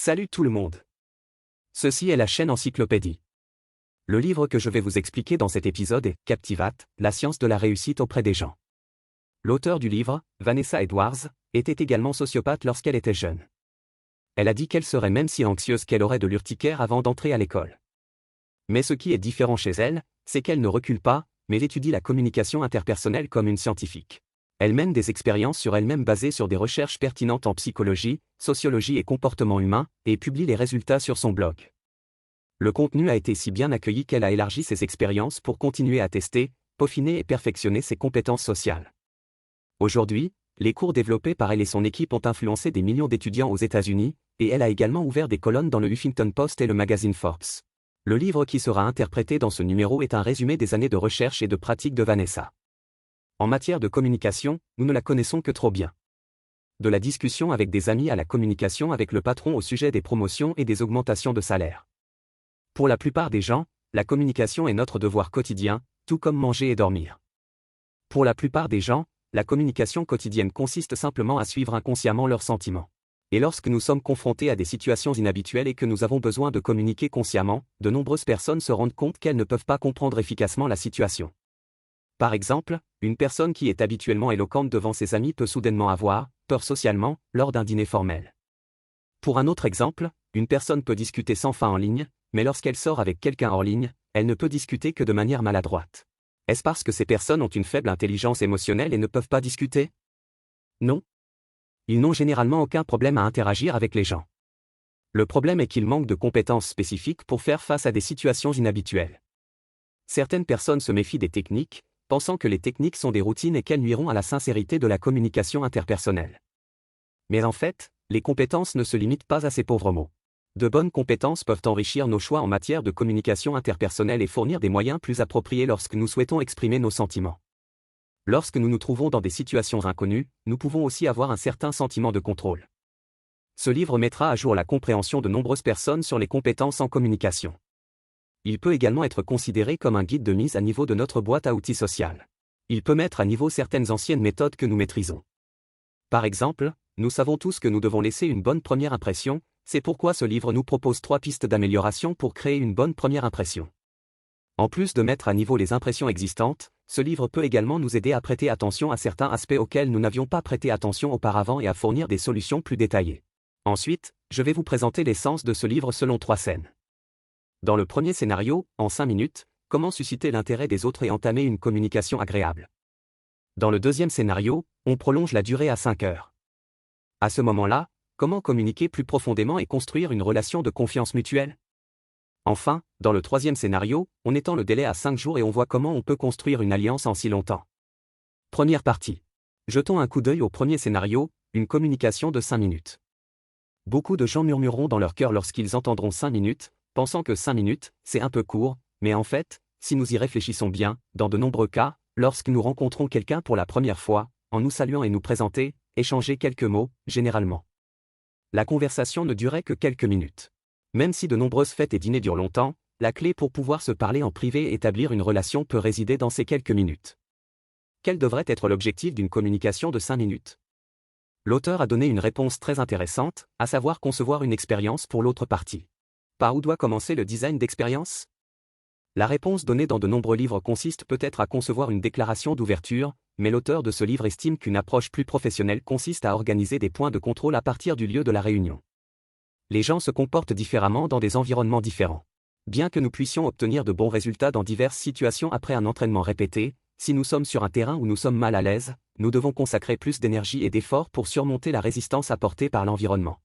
Salut tout le monde. Ceci est la chaîne Encyclopédie. Le livre que je vais vous expliquer dans cet épisode est Captivate, la science de la réussite auprès des gens. L'auteur du livre, Vanessa Edwards, était également sociopathe lorsqu'elle était jeune. Elle a dit qu'elle serait même si anxieuse qu'elle aurait de l'urticaire avant d'entrer à l'école. Mais ce qui est différent chez elle, c'est qu'elle ne recule pas, mais étudie la communication interpersonnelle comme une scientifique. Elle mène des expériences sur elle-même basées sur des recherches pertinentes en psychologie, sociologie et comportement humain, et publie les résultats sur son blog. Le contenu a été si bien accueilli qu'elle a élargi ses expériences pour continuer à tester, peaufiner et perfectionner ses compétences sociales. Aujourd'hui, les cours développés par elle et son équipe ont influencé des millions d'étudiants aux États-Unis, et elle a également ouvert des colonnes dans le Huffington Post et le magazine Forbes. Le livre qui sera interprété dans ce numéro est un résumé des années de recherche et de pratique de Vanessa. En matière de communication, nous ne la connaissons que trop bien. De la discussion avec des amis à la communication avec le patron au sujet des promotions et des augmentations de salaire. Pour la plupart des gens, la communication est notre devoir quotidien, tout comme manger et dormir. Pour la plupart des gens, la communication quotidienne consiste simplement à suivre inconsciemment leurs sentiments. Et lorsque nous sommes confrontés à des situations inhabituelles et que nous avons besoin de communiquer consciemment, de nombreuses personnes se rendent compte qu'elles ne peuvent pas comprendre efficacement la situation. Par exemple, une personne qui est habituellement éloquente devant ses amis peut soudainement avoir peur socialement lors d'un dîner formel. Pour un autre exemple, une personne peut discuter sans fin en ligne, mais lorsqu'elle sort avec quelqu'un hors ligne, elle ne peut discuter que de manière maladroite. Est-ce parce que ces personnes ont une faible intelligence émotionnelle et ne peuvent pas discuter? Non. Ils n'ont généralement aucun problème à interagir avec les gens. Le problème est qu'ils manquent de compétences spécifiques pour faire face à des situations inhabituelles. Certaines personnes se méfient des techniques, pensant que les techniques sont des routines et qu'elles nuiront à la sincérité de la communication interpersonnelle. Mais en fait, les compétences ne se limitent pas à ces pauvres mots. De bonnes compétences peuvent enrichir nos choix en matière de communication interpersonnelle et fournir des moyens plus appropriés lorsque nous souhaitons exprimer nos sentiments. Lorsque nous nous trouvons dans des situations inconnues, nous pouvons aussi avoir un certain sentiment de contrôle. Ce livre mettra à jour la compréhension de nombreuses personnes sur les compétences en communication. Il peut également être considéré comme un guide de mise à niveau de notre boîte à outils sociale. Il peut mettre à niveau certaines anciennes méthodes que nous maîtrisons. Par exemple, nous savons tous que nous devons laisser une bonne première impression, c'est pourquoi ce livre nous propose 3 pistes d'amélioration pour créer une bonne première impression. En plus de mettre à niveau les impressions existantes, ce livre peut également nous aider à prêter attention à certains aspects auxquels nous n'avions pas prêté attention auparavant et à fournir des solutions plus détaillées. Ensuite, je vais vous présenter l'essence de ce livre selon 3 scènes. Dans le premier scénario, en 5 minutes, comment susciter l'intérêt des autres et entamer une communication agréable. Dans le deuxième scénario, on prolonge la durée à 5 heures. À ce moment-là, comment communiquer plus profondément et construire une relation de confiance mutuelle? Enfin, dans le troisième scénario, on étend le délai à 5 jours et on voit comment on peut construire une alliance en si longtemps. Première partie. Jetons un coup d'œil au premier scénario, une communication de 5 minutes. Beaucoup de gens murmureront dans leur cœur lorsqu'ils entendront 5 minutes, pensant que 5 minutes, c'est un peu court, mais en fait, si nous y réfléchissons bien, dans de nombreux cas, lorsque nous rencontrons quelqu'un pour la première fois, en nous saluant et nous présenter, échanger quelques mots, généralement. La conversation ne durait que quelques minutes. Même si de nombreuses fêtes et dîners durent longtemps, la clé pour pouvoir se parler en privé et établir une relation peut résider dans ces quelques minutes. Quel devrait être l'objectif d'une communication de 5 minutes? L'auteur a donné une réponse très intéressante, à savoir concevoir une expérience pour l'autre partie. Par où doit commencer le design d'expérience? La réponse donnée dans de nombreux livres consiste peut-être à concevoir une déclaration d'ouverture, mais l'auteur de ce livre estime qu'une approche plus professionnelle consiste à organiser des points de contrôle à partir du lieu de la réunion. Les gens se comportent différemment dans des environnements différents. Bien que nous puissions obtenir de bons résultats dans diverses situations après un entraînement répété, si nous sommes sur un terrain où nous sommes mal à l'aise, nous devons consacrer plus d'énergie et d'efforts pour surmonter la résistance apportée par l'environnement.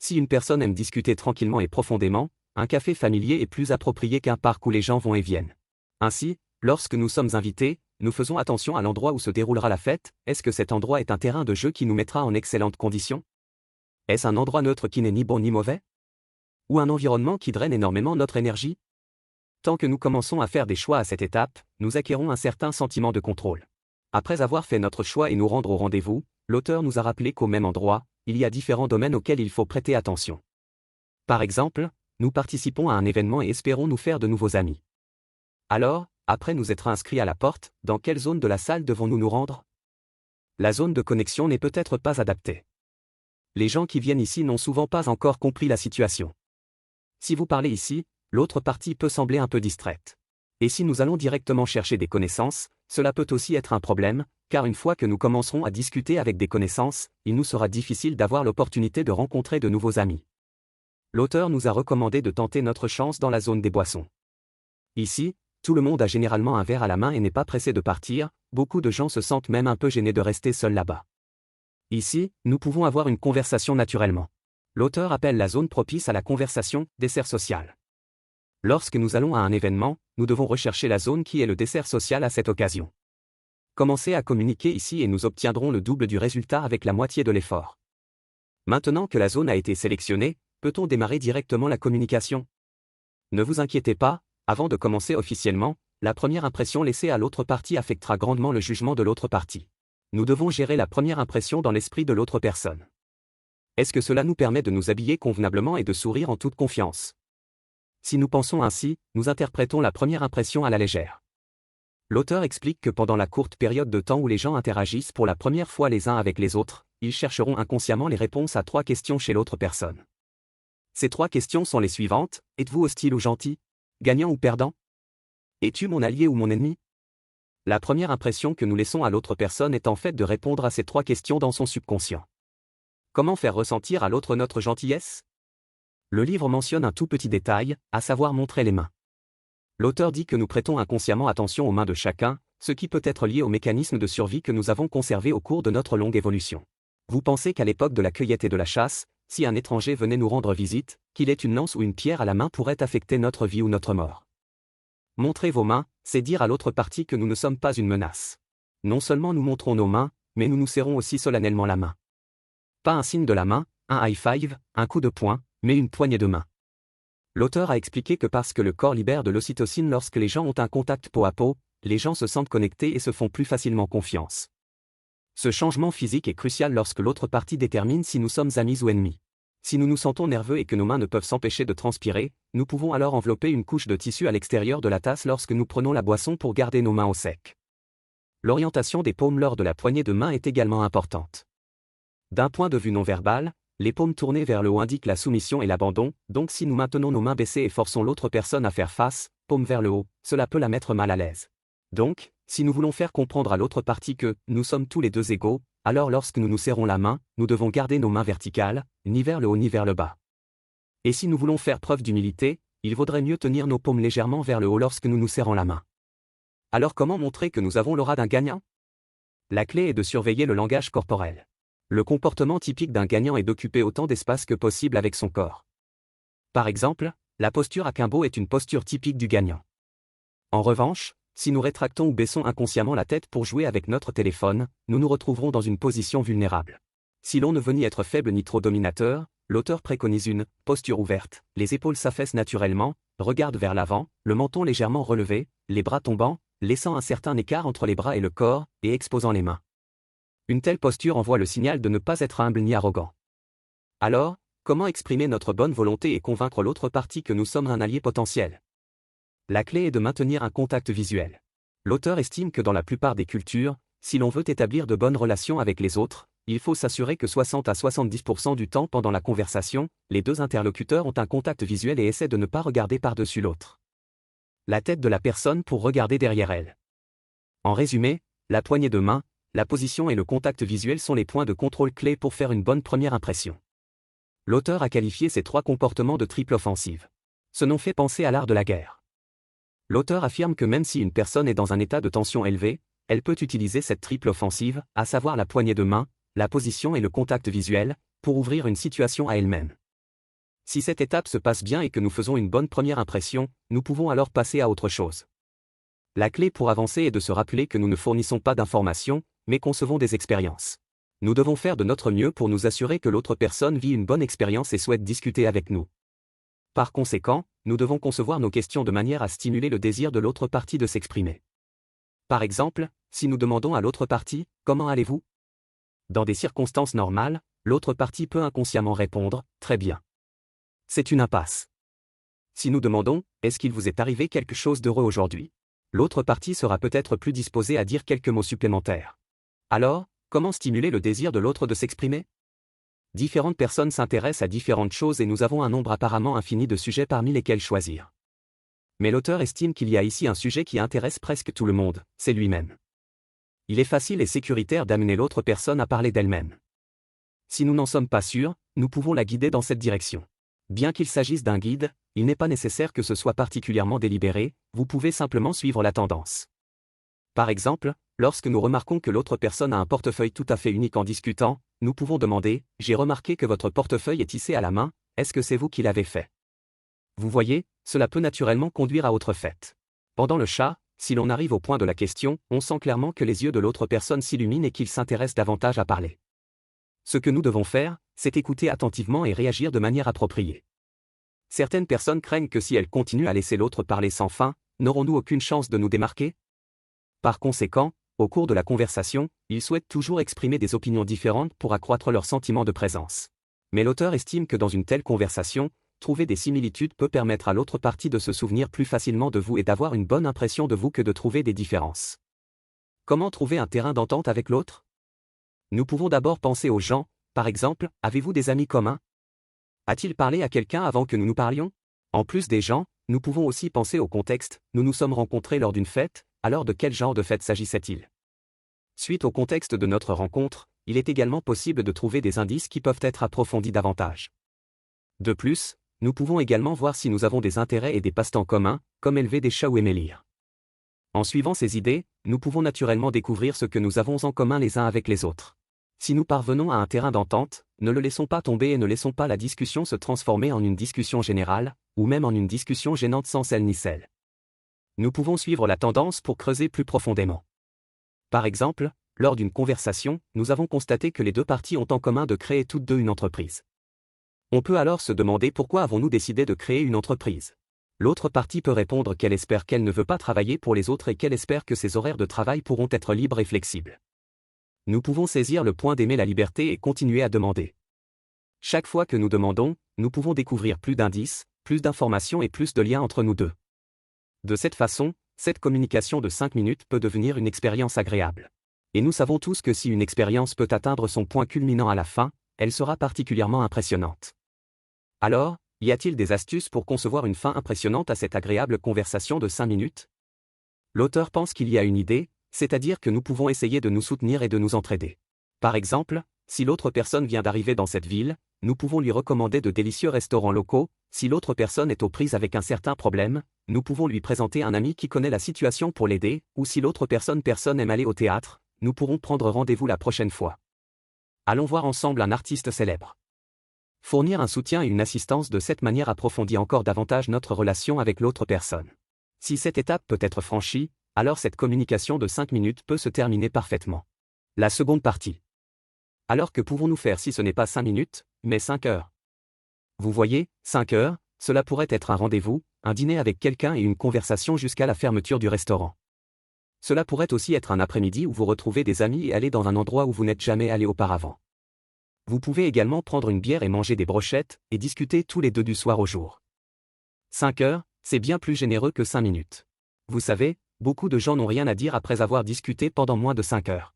Si une personne aime discuter tranquillement et profondément, un café familier est plus approprié qu'un parc où les gens vont et viennent. Ainsi, lorsque nous sommes invités, nous faisons attention à l'endroit où se déroulera la fête. Est-ce que cet endroit est un terrain de jeu qui nous mettra en excellentes conditions? Est-ce un endroit neutre qui n'est ni bon ni mauvais? Ou un environnement qui draine énormément notre énergie? Tant que nous commençons à faire des choix à cette étape, nous acquérons un certain sentiment de contrôle. Après avoir fait notre choix et nous rendre au rendez-vous, l'auteur nous a rappelé qu'au même endroit, il y a différents domaines auxquels il faut prêter attention. Par exemple, nous participons à un événement et espérons nous faire de nouveaux amis. Alors, après nous être inscrits à la porte, dans quelle zone de la salle devons-nous nous rendre? La zone de connexion n'est peut-être pas adaptée. les gens qui viennent ici n'ont souvent pas encore compris la situation. Si vous parlez ici, l'autre partie peut sembler un peu distraite. Et si nous allons directement chercher des connaissances, cela peut aussi être un problème, car une fois que nous commencerons à discuter avec des connaissances, il nous sera difficile d'avoir l'opportunité de rencontrer de nouveaux amis. L'auteur nous a recommandé de tenter notre chance dans la zone des boissons. Ici, tout le monde a généralement un verre à la main et n'est pas pressé de partir, beaucoup de gens se sentent même un peu gênés de rester seuls là-bas. Ici, nous pouvons avoir une conversation naturellement. L'auteur appelle la zone propice à la conversation, dessert social. Lorsque nous allons à un événement, nous devons rechercher la zone qui est le dessert social à cette occasion. Commencez à communiquer ici et nous obtiendrons le double du résultat avec la moitié de l'effort. Maintenant que la zone a été sélectionnée, peut-on démarrer directement la communication? Ne vous inquiétez pas, avant de commencer officiellement, la première impression laissée à l'autre partie affectera grandement le jugement de l'autre partie. Nous devons gérer la première impression dans l'esprit de l'autre personne. Est-ce que cela nous permet de nous habiller convenablement et de sourire en toute confiance? Si nous pensons ainsi, nous interprétons la première impression à la légère. L'auteur explique que pendant la courte période de temps où les gens interagissent pour la première fois les uns avec les autres, ils chercheront inconsciemment les réponses à 3 questions chez l'autre personne. Ces 3 questions sont les suivantes: êtes-vous hostile ou gentil? Gagnant ou perdant? Es-tu mon allié ou mon ennemi? La première impression que nous laissons à l'autre personne est en fait de répondre à ces 3 questions dans son subconscient. Comment faire ressentir à l'autre notre gentillesse? Le livre mentionne un tout petit détail, à savoir montrer les mains. L'auteur dit que nous prêtons inconsciemment attention aux mains de chacun, ce qui peut être lié au mécanisme de survie que nous avons conservé au cours de notre longue évolution. Vous pensez qu'à l'époque de la cueillette et de la chasse, si un étranger venait nous rendre visite, qu'il ait une lance ou une pierre à la main pourrait affecter notre vie ou notre mort. Montrer vos mains, c'est dire à l'autre partie que nous ne sommes pas une menace. Non seulement nous montrons nos mains, mais nous nous serrons aussi solennellement la main. Pas un signe de la main, un high five, un coup de poing, mais une poignée de main. L'auteur a expliqué que parce que le corps libère de l'ocytocine lorsque les gens ont un contact peau à peau, les gens se sentent connectés et se font plus facilement confiance. Ce changement physique est crucial lorsque l'autre partie détermine si nous sommes amis ou ennemis. Si nous nous sentons nerveux et que nos mains ne peuvent s'empêcher de transpirer, nous pouvons alors envelopper une couche de tissu à l'extérieur de la tasse lorsque nous prenons la boisson pour garder nos mains au sec. L'orientation des paumes lors de la poignée de main est également importante. D'un point de vue non verbal, les paumes tournées vers le haut indiquent la soumission et l'abandon, donc si nous maintenons nos mains baissées et forçons l'autre personne à faire face, paume vers le haut, cela peut la mettre mal à l'aise. Donc, si nous voulons faire comprendre à l'autre partie que nous sommes tous les deux égaux, alors lorsque nous nous serrons la main, nous devons garder nos mains verticales, ni vers le haut ni vers le bas. Et si nous voulons faire preuve d'humilité, il vaudrait mieux tenir nos paumes légèrement vers le haut lorsque nous nous serrons la main. Alors comment montrer que nous avons l'aura d'un gagnant? La clé est de surveiller le langage corporel. Le comportement typique d'un gagnant est d'occuper autant d'espace que possible avec son corps. Par exemple, la posture akimbo est une posture typique du gagnant. En revanche, si nous rétractons ou baissons inconsciemment la tête pour jouer avec notre téléphone, nous nous retrouverons dans une position vulnérable. Si l'on ne veut ni être faible ni trop dominateur, l'auteur préconise une posture ouverte, les épaules s'affaissent naturellement, regardent vers l'avant, le menton légèrement relevé, les bras tombant, laissant un certain écart entre les bras et le corps, et exposant les mains. Une telle posture envoie le signal de ne pas être humble ni arrogant. Alors, comment exprimer notre bonne volonté et convaincre l'autre partie que nous sommes un allié potentiel? La clé est de maintenir un contact visuel. L'auteur estime que dans la plupart des cultures, si l'on veut établir de bonnes relations avec les autres, il faut s'assurer que 60 à 70% du temps pendant la conversation, les deux interlocuteurs ont un contact visuel et essaient de ne pas regarder par-dessus l'autre. La tête de la personne pour regarder derrière elle. En résumé, la poignée de main, la position et le contact visuel sont les points de contrôle clés pour faire une bonne première impression. L'auteur a qualifié ces 3 comportements de triple offensive. Ce nom fait penser à l'art de la guerre. L'auteur affirme que même si une personne est dans un état de tension élevé, elle peut utiliser cette triple offensive, à savoir la poignée de main, la position et le contact visuel, pour ouvrir une situation à elle-même. Si cette étape se passe bien et que nous faisons une bonne première impression, nous pouvons alors passer à autre chose. La clé pour avancer est de se rappeler que nous ne fournissons pas d'informations, mais concevons des expériences. Nous devons faire de notre mieux pour nous assurer que l'autre personne vit une bonne expérience et souhaite discuter avec nous. Par conséquent, nous devons concevoir nos questions de manière à stimuler le désir de l'autre partie de s'exprimer. Par exemple, si nous demandons à l'autre partie « Comment allez-vous ?» Dans des circonstances normales, l'autre partie peut inconsciemment répondre « Très bien ». C'est une impasse. Si nous demandons « Est-ce qu'il vous est arrivé quelque chose d'heureux aujourd'hui ?» L'autre partie sera peut-être plus disposée à dire quelques mots supplémentaires. Alors, comment stimuler le désir de l'autre de s'exprimer? Différentes personnes s'intéressent à différentes choses et nous avons un nombre apparemment infini de sujets parmi lesquels choisir. Mais l'auteur estime qu'il y a ici un sujet qui intéresse presque tout le monde, c'est lui-même. Il est facile et sécuritaire d'amener l'autre personne à parler d'elle-même. Si nous n'en sommes pas sûrs, nous pouvons la guider dans cette direction. Bien qu'il s'agisse d'un guide, il n'est pas nécessaire que ce soit particulièrement délibéré, vous pouvez simplement suivre la tendance. Par exemple, lorsque nous remarquons que l'autre personne a un portefeuille tout à fait unique en discutant, nous pouvons demander « J'ai remarqué que votre portefeuille est tissé à la main, est-ce que c'est vous qui l'avez fait ?» Vous voyez, cela peut naturellement conduire à autre fait. Pendant le chat, si l'on arrive au point de la question, on sent clairement que les yeux de l'autre personne s'illuminent et qu'il s'intéresse davantage à parler. Ce que nous devons faire, c'est écouter attentivement et réagir de manière appropriée. Certaines personnes craignent que si elles continuent à laisser l'autre parler sans fin, n'aurons-nous aucune chance de nous démarquer? Par conséquent, au cours de la conversation, ils souhaitent toujours exprimer des opinions différentes pour accroître leur sentiment de présence. Mais l'auteur estime que dans une telle conversation, trouver des similitudes peut permettre à l'autre partie de se souvenir plus facilement de vous et d'avoir une bonne impression de vous que de trouver des différences. Comment trouver un terrain d'entente avec l'autre? Nous pouvons d'abord penser aux gens, par exemple, avez-vous des amis communs? A-t-il parlé à quelqu'un avant que nous nous parlions? En plus des gens, nous pouvons aussi penser au contexte, nous nous sommes rencontrés lors d'une fête, alors de quel genre de fête s'agissait-il? Suite au contexte de notre rencontre, il est également possible de trouver des indices qui peuvent être approfondis davantage. De plus, nous pouvons également voir si nous avons des intérêts et des passe-temps communs, comme élever des chats ou aimer lire. En suivant ces idées, nous pouvons naturellement découvrir ce que nous avons en commun les uns avec les autres. Si nous parvenons à un terrain d'entente, ne le laissons pas tomber et ne laissons pas la discussion se transformer en une discussion générale, ou même en une discussion gênante sans selle ni selle. Nous pouvons suivre la tendance pour creuser plus profondément. Par exemple, lors d'une conversation, nous avons constaté que les deux parties ont en commun de créer toutes deux une entreprise. On peut alors se demander pourquoi avons-nous décidé de créer une entreprise. L'autre partie peut répondre qu'elle espère qu'elle ne veut pas travailler pour les autres et qu'elle espère que ses horaires de travail pourront être libres et flexibles. Nous pouvons saisir le point d'aimer la liberté et continuer à demander. Chaque fois que nous demandons, nous pouvons découvrir plus d'indices, plus d'informations et plus de liens entre nous deux. De cette façon, cette communication de 5 minutes peut devenir une expérience agréable. Et nous savons tous que si une expérience peut atteindre son point culminant à la fin, elle sera particulièrement impressionnante. Alors, y a-t-il des astuces pour concevoir une fin impressionnante à cette agréable conversation de 5 minutes? L'auteur pense qu'il y a une idée, c'est-à-dire que nous pouvons essayer de nous soutenir et de nous entraider. Par exemple, si l'autre personne vient d'arriver dans cette ville, nous pouvons lui recommander de délicieux restaurants locaux, si l'autre personne est aux prises avec un certain problème, nous pouvons lui présenter un ami qui connaît la situation pour l'aider, ou si l'autre personne aime aller au théâtre, nous pourrons prendre rendez-vous la prochaine fois. Allons voir ensemble un artiste célèbre. Fournir un soutien et une assistance de cette manière approfondit encore davantage notre relation avec l'autre personne. Si cette étape peut être franchie, alors cette communication de 5 minutes peut se terminer parfaitement. La seconde partie. Alors que pouvons-nous faire si ce n'est pas 5 minutes, mais 5 heures? Vous voyez, 5 heures, cela pourrait être un rendez-vous, un dîner avec quelqu'un et une conversation jusqu'à la fermeture du restaurant. Cela pourrait aussi être un après-midi où vous retrouvez des amis et aller dans un endroit où vous n'êtes jamais allé auparavant. Vous pouvez également prendre une bière et manger des brochettes, et discuter tous les deux du soir au jour. 5 heures, c'est bien plus généreux que 5 minutes. Vous savez, beaucoup de gens n'ont rien à dire après avoir discuté pendant moins de 5 heures.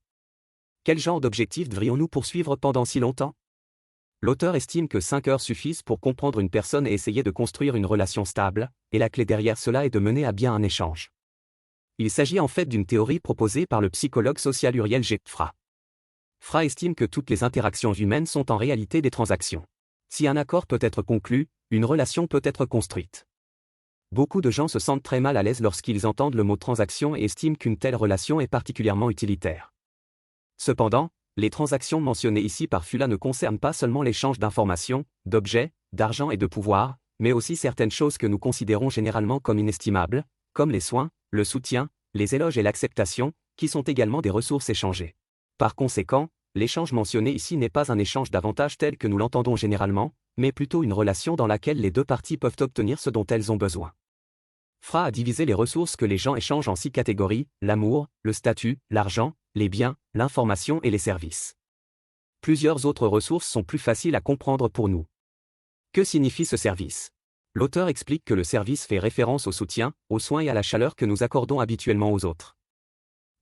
Quel genre d'objectif devrions-nous poursuivre pendant si longtemps? L'auteur estime que 5 heures suffisent pour comprendre une personne et essayer de construire une relation stable, et la clé derrière cela est de mener à bien un échange. Il s'agit en fait d'une théorie proposée par le psychologue social Uriel G. Fra. Fra estime que toutes les interactions humaines sont en réalité des transactions. Si un accord peut être conclu, une relation peut être construite. Beaucoup de gens se sentent très mal à l'aise lorsqu'ils entendent le mot transaction et estiment qu'une telle relation est particulièrement utilitaire. Cependant, les transactions mentionnées ici par Fula ne concernent pas seulement l'échange d'informations, d'objets, d'argent et de pouvoir, mais aussi certaines choses que nous considérons généralement comme inestimables, comme les soins, le soutien, les éloges et l'acceptation, qui sont également des ressources échangées. Par conséquent, l'échange mentionné ici n'est pas un échange d'avantages tel que nous l'entendons généralement, mais plutôt une relation dans laquelle les deux parties peuvent obtenir ce dont elles ont besoin. Fra a divisé les ressources que les gens échangent en 6 catégories, l'amour, le statut, l'argent, les biens, l'information et les services. Plusieurs autres ressources sont plus faciles à comprendre pour nous. Que signifie ce service? L'auteur explique que le service fait référence au soutien, aux soins et à la chaleur que nous accordons habituellement aux autres.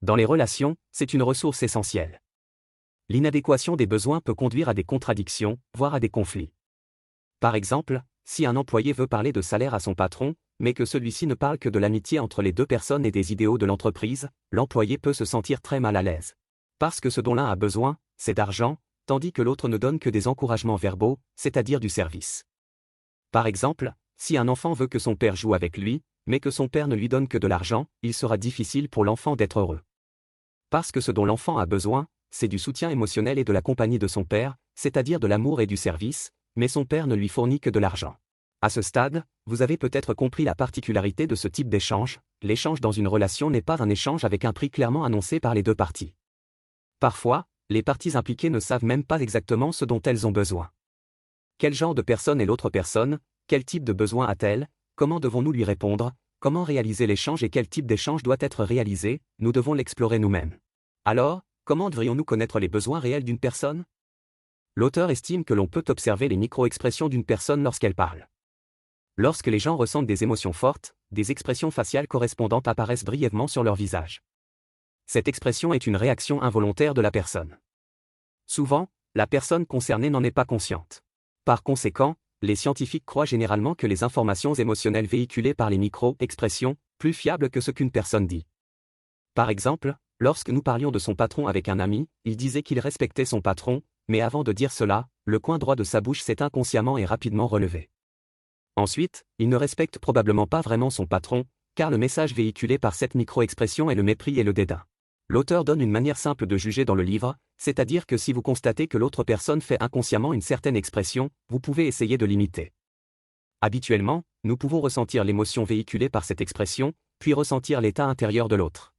Dans les relations, c'est une ressource essentielle. L'inadéquation des besoins peut conduire à des contradictions, voire à des conflits. Par exemple, si un employé veut parler de salaire à son patron, mais que celui-ci ne parle que de l'amitié entre les deux personnes et des idéaux de l'entreprise, l'employé peut se sentir très mal à l'aise. Parce que ce dont l'un a besoin, c'est d'argent, tandis que l'autre ne donne que des encouragements verbaux, c'est-à-dire du service. Par exemple, si un enfant veut que son père joue avec lui, mais que son père ne lui donne que de l'argent, il sera difficile pour l'enfant d'être heureux. Parce que ce dont l'enfant a besoin, c'est du soutien émotionnel et de la compagnie de son père, c'est-à-dire de l'amour et du service, mais son père ne lui fournit que de l'argent. À ce stade, vous avez peut-être compris la particularité de ce type d'échange, l'échange dans une relation n'est pas un échange avec un prix clairement annoncé par les deux parties. Parfois, les parties impliquées ne savent même pas exactement ce dont elles ont besoin. Quel genre de personne est l'autre personne? Quel type de besoin a-t-elle? Comment devons-nous lui répondre? Comment réaliser l'échange et quel type d'échange doit être réalisé? Nous devons l'explorer nous-mêmes. Alors, comment devrions-nous connaître les besoins réels d'une personne? L'auteur estime que l'on peut observer les micro-expressions d'une personne lorsqu'elle parle. Lorsque les gens ressentent des émotions fortes, des expressions faciales correspondantes apparaissent brièvement sur leur visage. Cette expression est une réaction involontaire de la personne. Souvent, la personne concernée n'en est pas consciente. Par conséquent, les scientifiques croient généralement que les informations émotionnelles véhiculées par les micro-expressions, plus fiables que ce qu'une personne dit. Par exemple, lorsque nous parlions de son patron avec un ami, il disait qu'il respectait son patron, mais avant de dire cela, le coin droit de sa bouche s'est inconsciemment et rapidement relevé. Ensuite, il ne respecte probablement pas vraiment son patron, car le message véhiculé par cette micro-expression est le mépris et le dédain. L'auteur donne une manière simple de juger dans le livre, c'est-à-dire que si vous constatez que l'autre personne fait inconsciemment une certaine expression, vous pouvez essayer de l'imiter. Habituellement, nous pouvons ressentir l'émotion véhiculée par cette expression, puis ressentir l'état intérieur de l'autre.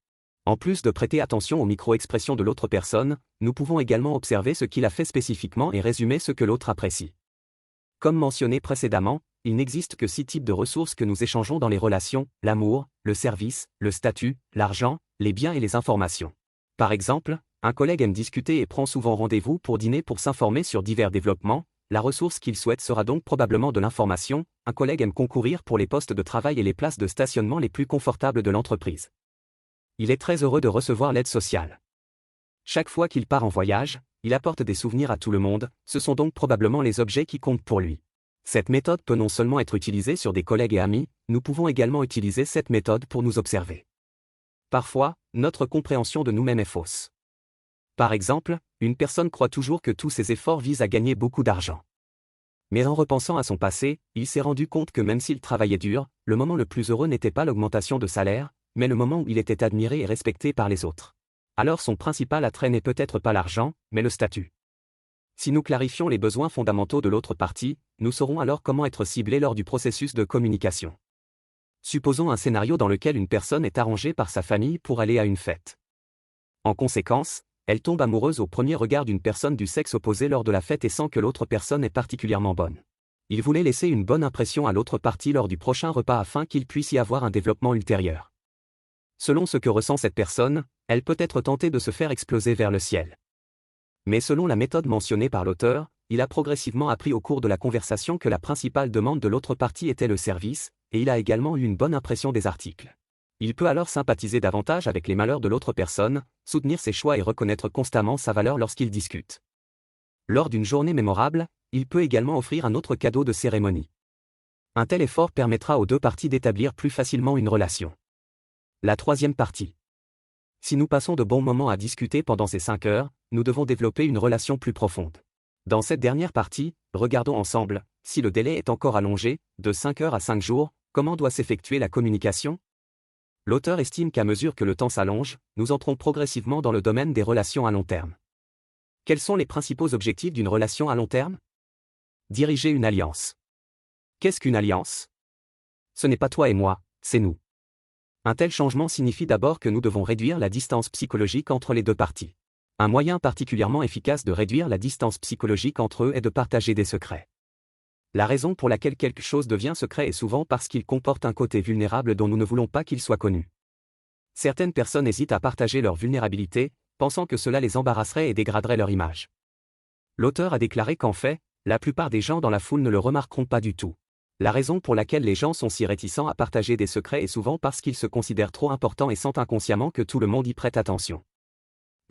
En plus de prêter attention aux micro-expressions de l'autre personne, nous pouvons également observer ce qu'il a fait spécifiquement et résumer ce que l'autre apprécie. Comme mentionné précédemment, il n'existe que 6 types de ressources que nous échangeons dans les relations: l'amour, le service, le statut, l'argent, les biens et les informations. Par exemple, un collègue aime discuter et prend souvent rendez-vous pour dîner pour s'informer sur divers développements, la ressource qu'il souhaite sera donc probablement de l'information. Un collègue aime concourir pour les postes de travail et les places de stationnement les plus confortables de l'entreprise. Il est très heureux de recevoir l'aide sociale. Chaque fois qu'il part en voyage, il apporte des souvenirs à tout le monde, ce sont donc probablement les objets qui comptent pour lui. Cette méthode peut non seulement être utilisée sur des collègues et amis, nous pouvons également utiliser cette méthode pour nous observer. Parfois, notre compréhension de nous-mêmes est fausse. Par exemple, une personne croit toujours que tous ses efforts visent à gagner beaucoup d'argent. Mais en repensant à son passé, il s'est rendu compte que même s'il travaillait dur, le moment le plus heureux n'était pas l'augmentation de salaire, mais le moment où il était admiré et respecté par les autres. Alors son principal attrait n'est peut-être pas l'argent, mais le statut. Si nous clarifions les besoins fondamentaux de l'autre partie, nous saurons alors comment être ciblés lors du processus de communication. Supposons un scénario dans lequel une personne est arrangée par sa famille pour aller à une fête. En conséquence, elle tombe amoureuse au premier regard d'une personne du sexe opposé lors de la fête et sent que l'autre personne est particulièrement bonne. Il voulait laisser une bonne impression à l'autre partie lors du prochain repas afin qu'il puisse y avoir un développement ultérieur. Selon ce que ressent cette personne, elle peut être tentée de se faire exploser vers le ciel. Mais selon la méthode mentionnée par l'auteur, il a progressivement appris au cours de la conversation que la principale demande de l'autre partie était le service, et il a également eu une bonne impression des articles. Il peut alors sympathiser davantage avec les malheurs de l'autre personne, soutenir ses choix et reconnaître constamment sa valeur lorsqu'il discute. Lors d'une journée mémorable, il peut également offrir un autre cadeau de cérémonie. Un tel effort permettra aux deux parties d'établir plus facilement une relation. La troisième partie. Si nous passons de bons moments à discuter pendant ces 5 heures, nous devons développer une relation plus profonde. Dans cette dernière partie, regardons ensemble, si le délai est encore allongé, de 5 heures à 5 jours, comment doit s'effectuer la communication? L'auteur estime qu'à mesure que le temps s'allonge, nous entrons progressivement dans le domaine des relations à long terme. Quels sont les principaux objectifs d'une relation à long terme? Diriger une alliance. Qu'est-ce qu'une alliance? Ce n'est pas toi et moi, c'est nous. Un tel changement signifie d'abord que nous devons réduire la distance psychologique entre les deux parties. Un moyen particulièrement efficace de réduire la distance psychologique entre eux est de partager des secrets. La raison pour laquelle quelque chose devient secret est souvent parce qu'il comporte un côté vulnérable dont nous ne voulons pas qu'il soit connu. Certaines personnes hésitent à partager leur vulnérabilité, pensant que cela les embarrasserait et dégraderait leur image. L'auteur a déclaré qu'en fait, la plupart des gens dans la foule ne le remarqueront pas du tout. La raison pour laquelle les gens sont si réticents à partager des secrets est souvent parce qu'ils se considèrent trop importants et sentent inconsciemment que tout le monde y prête attention.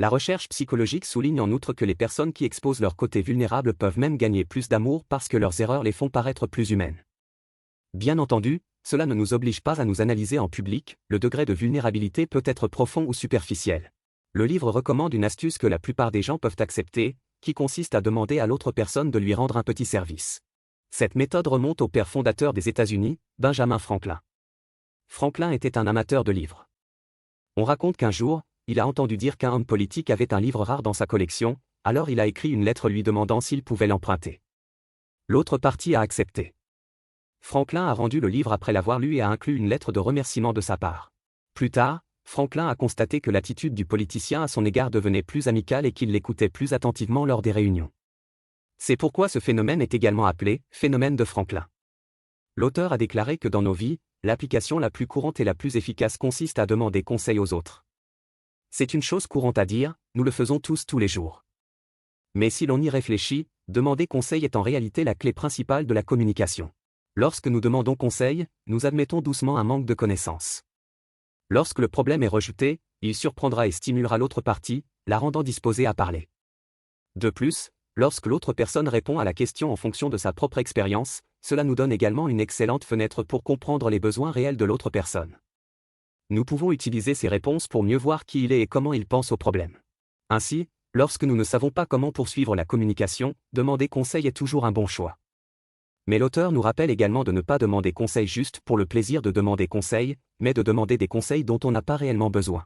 La recherche psychologique souligne en outre que les personnes qui exposent leur côté vulnérable peuvent même gagner plus d'amour parce que leurs erreurs les font paraître plus humaines. Bien entendu, cela ne nous oblige pas à nous analyser en public, le degré de vulnérabilité peut être profond ou superficiel. Le livre recommande une astuce que la plupart des gens peuvent accepter, qui consiste à demander à l'autre personne de lui rendre un petit service. Cette méthode remonte au père fondateur des États-Unis, Benjamin Franklin. Franklin était un amateur de livres. On raconte qu'un jour, il a entendu dire qu'un homme politique avait un livre rare dans sa collection, alors il a écrit une lettre lui demandant s'il pouvait l'emprunter. L'autre partie a accepté. Franklin a rendu le livre après l'avoir lu et a inclus une lettre de remerciement de sa part. Plus tard, Franklin a constaté que l'attitude du politicien à son égard devenait plus amicale et qu'il l'écoutait plus attentivement lors des réunions. C'est pourquoi ce phénomène est également appelé « phénomène de Franklin ». L'auteur a déclaré que dans nos vies, l'application la plus courante et la plus efficace consiste à demander conseil aux autres. C'est une chose courante à dire, nous le faisons tous les jours. Mais si l'on y réfléchit, demander conseil est en réalité la clé principale de la communication. Lorsque nous demandons conseil, nous admettons doucement un manque de connaissance. Lorsque le problème est rejeté, il surprendra et stimulera l'autre partie, la rendant disposée à parler. De plus, lorsque l'autre personne répond à la question en fonction de sa propre expérience, cela nous donne également une excellente fenêtre pour comprendre les besoins réels de l'autre personne. Nous pouvons utiliser ces réponses pour mieux voir qui il est et comment il pense au problème. Ainsi, lorsque nous ne savons pas comment poursuivre la communication, demander conseil est toujours un bon choix. Mais l'auteur nous rappelle également de ne pas demander conseil juste pour le plaisir de demander conseil, mais de demander des conseils dont on n'a pas réellement besoin.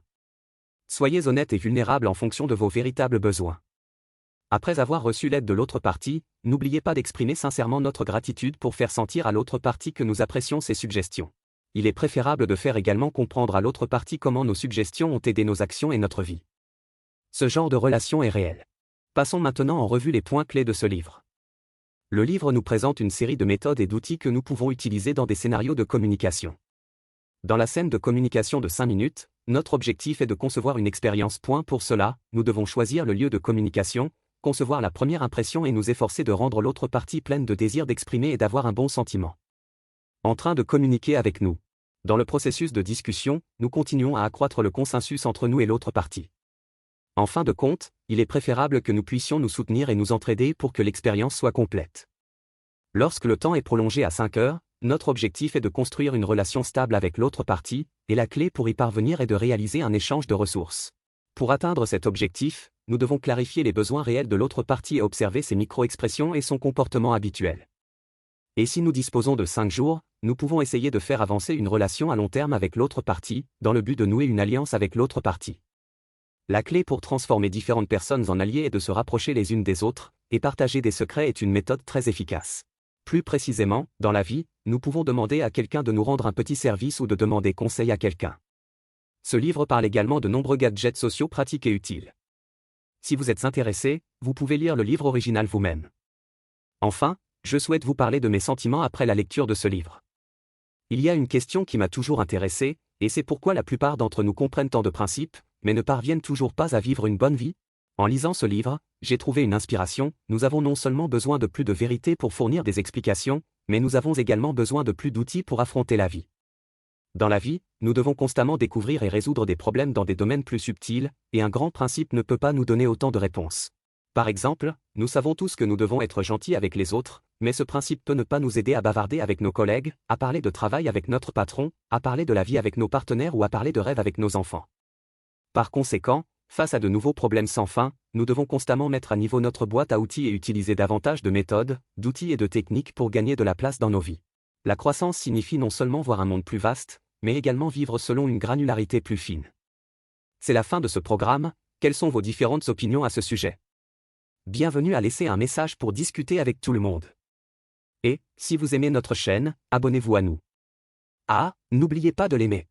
Soyez honnête et vulnérable en fonction de vos véritables besoins. Après avoir reçu l'aide de l'autre partie, n'oubliez pas d'exprimer sincèrement notre gratitude pour faire sentir à l'autre partie que nous apprécions ses suggestions. Il est préférable de faire également comprendre à l'autre partie comment nos suggestions ont aidé nos actions et notre vie. Ce genre de relation est réel. Passons maintenant en revue les points clés de ce livre. Le livre nous présente une série de méthodes et d'outils que nous pouvons utiliser dans des scénarios de communication. Dans la scène de communication de 5 minutes, notre objectif est de concevoir une expérience. Pour cela, nous devons choisir le lieu de communication, concevoir la première impression et nous efforcer de rendre l'autre partie pleine de désir d'exprimer et d'avoir un bon sentiment. En train de communiquer avec nous. Dans le processus de discussion, nous continuons à accroître le consensus entre nous et l'autre partie. En fin de compte, il est préférable que nous puissions nous soutenir et nous entraider pour que l'expérience soit complète. Lorsque le temps est prolongé à 5 heures, notre objectif est de construire une relation stable avec l'autre partie, et la clé pour y parvenir est de réaliser un échange de ressources. Pour atteindre cet objectif, nous devons clarifier les besoins réels de l'autre partie et observer ses micro-expressions et son comportement habituel. Et si nous disposons de 5 jours, nous pouvons essayer de faire avancer une relation à long terme avec l'autre partie, dans le but de nouer une alliance avec l'autre partie. La clé pour transformer différentes personnes en alliés est de se rapprocher les unes des autres, et partager des secrets est une méthode très efficace. Plus précisément, dans la vie, nous pouvons demander à quelqu'un de nous rendre un petit service ou de demander conseil à quelqu'un. Ce livre parle également de nombreux gadgets sociaux pratiques et utiles. Si vous êtes intéressé, vous pouvez lire le livre original vous-même. Enfin, je souhaite vous parler de mes sentiments après la lecture de ce livre. Il y a une question qui m'a toujours intéressé, et c'est pourquoi la plupart d'entre nous comprennent tant de principes, mais ne parviennent toujours pas à vivre une bonne vie. En lisant ce livre, j'ai trouvé une inspiration. Nous avons non seulement besoin de plus de vérité pour fournir des explications, mais nous avons également besoin de plus d'outils pour affronter la vie. Dans la vie, nous devons constamment découvrir et résoudre des problèmes dans des domaines plus subtils, et un grand principe ne peut pas nous donner autant de réponses. Par exemple, nous savons tous que nous devons être gentils avec les autres, mais ce principe peut ne pas nous aider à bavarder avec nos collègues, à parler de travail avec notre patron, à parler de la vie avec nos partenaires ou à parler de rêve avec nos enfants. Par conséquent, face à de nouveaux problèmes sans fin, nous devons constamment mettre à niveau notre boîte à outils et utiliser davantage de méthodes, d'outils et de techniques pour gagner de la place dans nos vies. La croissance signifie non seulement voir un monde plus vaste, mais également vivre selon une granularité plus fine. C'est la fin de ce programme. Quelles sont vos différentes opinions à ce sujet? Bienvenue à laisser un message pour discuter avec tout le monde. Et, si vous aimez notre chaîne, abonnez-vous à nous. Ah, n'oubliez pas de l'aimer.